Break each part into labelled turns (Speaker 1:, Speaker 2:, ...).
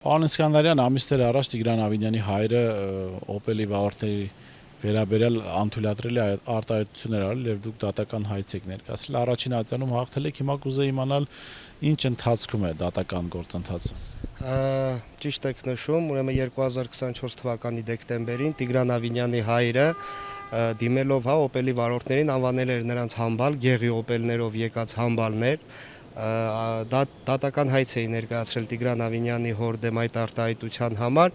Speaker 1: Պարոն Իսկանդարյան, ամիսներ առաջ Տիգրան Ավինյանի հայրը Opel-ի վարորդների վերաբերյալ անթույլատրելի արտահայտություններ արել եւ դուք դատական հայց եք ներկայացրել։ Առաջին ատյանում հաղթել եք, հիմա կուզեի իմանալ ինչ ընթացքում է դատական գործընթացը։
Speaker 2: Ճիշտ եք նշում, ուրեմն 2024 թվականի դեկտեմբերին Տիգրան Ավինյանի հայրը դիմելով Opel-ի վարորդներին անվանել էր նրանց համբալ, գեղի Opel-ներով եկած համբալներ։ Դատական հայց էի ներկայացրել Տիգրան Ավինյանի հոր դեմ այդ արտահայտության համար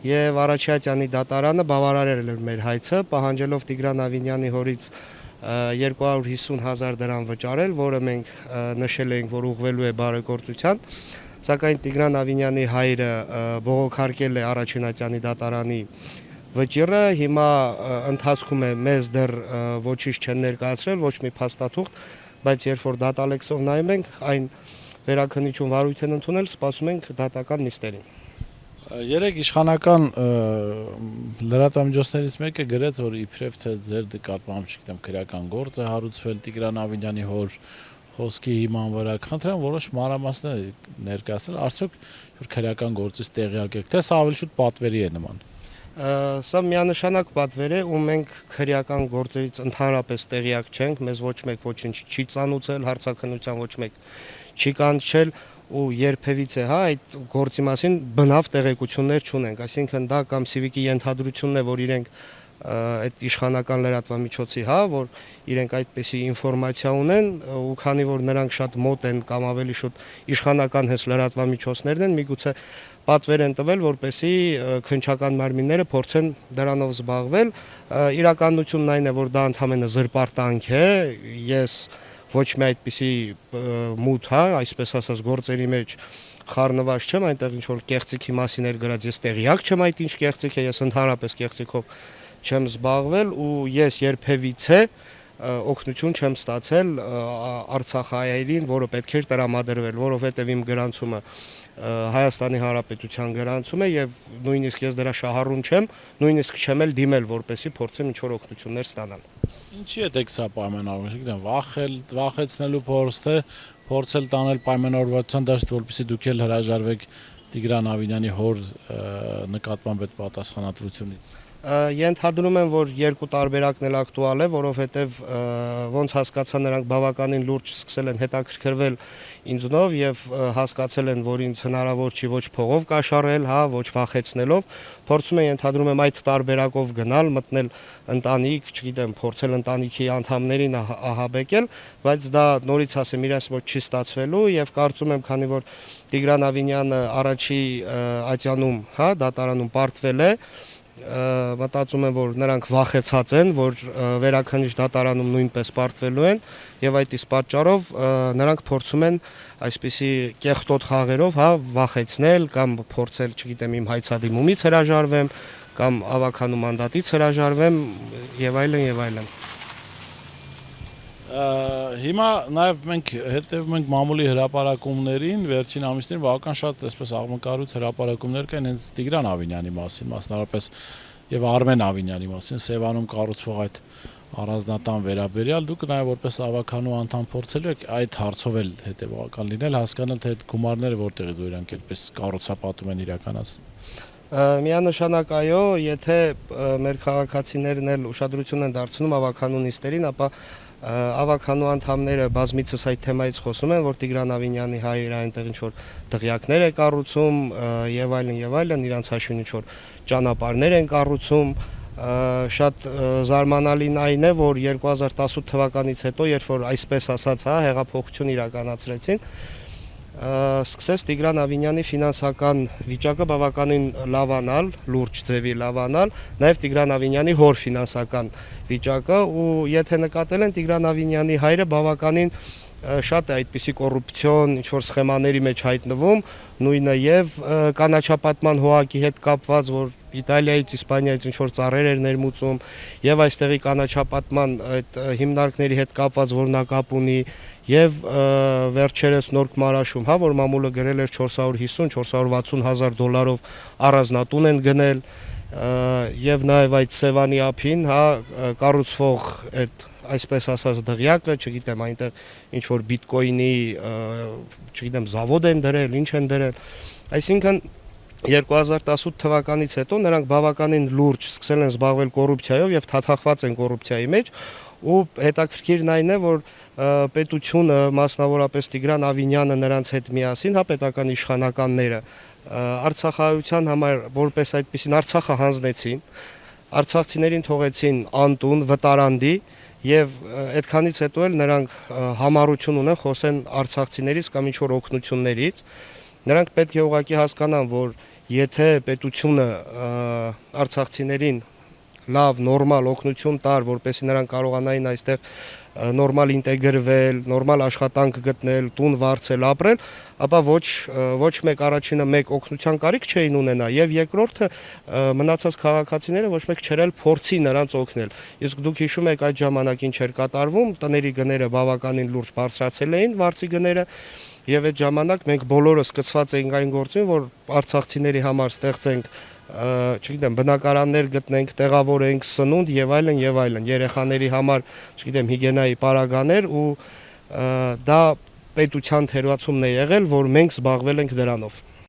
Speaker 2: եւ Առաջատյանի դատարանը բավարարել էր մեր հայցը, պահանջելով Տիգրան Ավինյանի հորից 250,000 դրամ վճարել, որը մենք նշել էինք, որ ուղղվելու է բարեգործության, սակայն Տիգրան Ավինյանի հայրը բողոքարկել է Առաջատյանի դատարանի վճիռը, հիմա ընթացքում է, մեզ դեռ ոչինչ չեն ներկայացրել, ոչ մի փաստաթուղթ, բայց երբ որ դատալեքսով նայում ենք, այն վերաքննիչում վարույթ են ընդունել, սպասում ենք դատական նիստերին։
Speaker 1: Երեք իշխանական լրատվամիջոցներից մեկը գրեց, որ իբրև թե ձեր նկատմամբ, չգիտեմ, քրեական գործ է հարուցվել Տիգրան Ավինյանի հոր խոսքի հիման վրա, խնդրեմ որոշ մանրամասներ ներկայացնել, արդյոք քրեական գործից տեղյակ եք, թե սա ավելի շուտ պատվերի է նման։
Speaker 2: Սա միանշանակ պատվեր է, ու մենք քրեական գործերից ընդհանրապես տեղյակ չենք, մեզ ոչ մեկ ոչինչ չի ծանուցել, հարցաքննության ոչ մեկ չի կանչել ու երբևիցե այդ գործի մասին բնավ տեղեկություններ չունենք, այսինքն դա կամ Civic-ի ենթադրությունն է, որ իրենք այդ իշխանական լրատվամիջոցի, որ իրենք այդպիսի ինֆորմացիա ունեն, ու քանի որ նրանք շատ մոտ են կամ ավելի շուտ իշխանական հենց լրատվամիջոցներն են, միգուցե պատվեր են տվել, որպեսզի քննչական մարմինները փորձեն դրանով զբաղվել։ Իրականությունն այն է, որ դա ընդհանրապես զրպարտանք է, ես ոչ մի այդպիսի մութ, այսպես ասած, գործերի մեջ խառնված չեմ, այնտեղ ինչ որ կեղծիքի մասին էր գրած, ես տեղյակ չեմ այդ ինչ կեղծիք է, ես ընդհանրապես կեղծիքով չեմ զբաղվել ու ես երբևիցե օգնություն չեմ ստացել Արցախահայերին, որը պետք էր տրամադրվել, որովհետև իմ գրանցումը Հայաստանի Հանրապետության գրանցում է եւ նույնիսկ ես դրա շահառուն չեմ, նույնիսկ չեմ էլ դիմել, որպեսզի փորձեմ ինչ-որ օգնություններ ստանալ։
Speaker 1: Ինչի է դեք սա պայմանավորված, չգիտեմ, վախեցնելու փորձ թե փորձել տանել պայմանավորվածության դաշտ, որպեսզի դուք էլ հրաժարվեք Տիգրան Ավինյանի հոր նկատմամբ այդ պատասխանատվությունից։
Speaker 2: Ենթադրում եմ, որ երկու տարբերակն էլ ակտուալ է, որովհետև ոնց հասկացա նրանք բավականին լուրջ սկսել են հետաքրքրվել ինձնով եւ հասկացել են, որ ինձ հնարավոր չի ոչ փողով կաշառել, ոչ վախեցնելով, փորձում են ենթադրում եմ այդ տարբերակով գնալ, մտնել ընտանիք, չգիտեմ, փորձել ընտանիքի անդամներին ահաբեկել, բայց դա նորից ասեմ իրենց մոտ չի ստացվելու եւ կարծում եմ, քանի որ Տիգրան Ավինյանը առաջի ատյանում, դատարանում պարտվել է, մտածում եմ, որ նրանք վախեցած են, որ վերաքննիչ դատարանում նույնպես պարտվելու են եւ այդ իսկ պատճառով նրանք փորձում են այսպիսի կեղտոտ խաղերով, վախեցնել կամ փորձել, չգիտեմ, իմ հայցադիմումից հրաժարվեմ կամ ավականու մանդատից հրաժարվեմ եւ այլն եւ այլն։
Speaker 1: Հիմա նաև մենք հետևում ենք մամուլի հրապարակումներին, վերջին ամիսներին բավական շատ այսպես աղմկարույց հրապարակումներ կային հենց Տիգրան Ավինյանի մասին, մասնավորապես եւ Արմեն Ավինյանի մասին, Սևանում կառուցվող այդ առանձնատան վերաբերյալ, դուք նաև որպես ավականու անդամ փորձելու եք այդ հարցով էլ հետեւական լինել, հասկանալ թե այդ գումարները որտեղից ու իրանք այդպես կառուցապատում են իրականացնում։
Speaker 2: Միանշանակ այո, եթե մեր քաղաքացիներն էլ ուշադրություն են դարձնում ավականու նիստերին, ապա ավականու անդամները բազմիցս այդ թեմայից խոսում են, որ Տիգրան Ավինյանի հայրը այնտեղ ինչ-որ դղյակներ է կառուցում եւ այլն, իրանց հաշվին ինչ-որ ճանապարհներ են կառուցում, շատ զարմանալին այն է, որ 2018 թվականից հետո, երբ որ այսպես ասած, հեղափոխություն իրականացրեցին, սկսեց Տիգրան Ավինյանի ֆինանսական վիճակը բավականին լավանալ, լուրջ ձևի լավանալ, նաև Տիգրան Ավինյանի հոր ֆինանսական վիճակը ու եթե նկատել են Տիգրան Ավինյանի հայրը բավականին շատ է այդպիսի կոռուպցիոն ինչ-որ սխեմաների մեջ հայտնվում, նույնը եւ կանաչապատման հողակի հետ կապված, որ Իտալիայից, Իսպանիայից ինչ-որ ծառեր էր ներմուծում եւ այստեղի կանաչապատման այդ հիմնարկների հետ կապված, որ նա կապ ունի եւ վերջերս Նորք Մարաշում, որ մամուլը գրել էր 450-460,000 դոլարով առանձնատուն են գնել եւ նաեւ այդ Սևանի ափին, կառուցվող այդ այսպես ասած դղյակը, չգիտեմ, այնտեղ ինչ որ բիտկոինի, չգիտեմ, զավոդ են դրել, ինչ են դրել, այսինքն 2018 թվականից հետո նրանք բավականին լուրջ սկսել են զբաղվել կոռուպցիայով եւ թաթախված են կոռուպցիայի մեջ ու հետաքրքիրն այն է որ պետությունը մասնավորապես Տիգրան Ավինյանը նրանց հետ միասին պետական իշխանականները Արցախահայության համար որպես այդպեսին Արցախը հանձնեցին արցախցիներին թողեցին անտուն վտարանդի եւ այդքանից հետո էլ նրանք համառություն ունեն խոսեն արցախցիներից կամ ինչ որ օգնություններից նրանք պետք է ուղղակի հասկանան, որ եթե պետությունը արցախցիներին լավ, նորմալ օգնություն տար, որպեսզի նրանք կարողանային այստեղ նորմալ ինտեգրվել, նորմալ աշխատանք գտնել, տուն վարձել, ապրել, ապա ոչ մեկ առաջինը մեկ օգնության կարիք չէին ունենա եւ երկրորդը մնացած քաղաքացիները ոչ մեկ չերել փորձի նրանց օգնել։ Իսկ դուք հիշում եք այդ ժամանակին չէր կատարվում, տների գները բավականին լուրջ բարձրացել էին, վարձի գները եւ այդ ժամանակ մենք բոլորը սկսված էինք այն գործին, որ արցախցիների համար ստեղծենք չգիտեմ, բնակարաններ գտնենք, տեղավորենք, սնունդ եւ այլն, երեխաների համար, չգիտեմ, հիգիենայի պարագաներ ու դա պետության թերացումն է եղել, որ մենք զբաղվել ենք դրանով։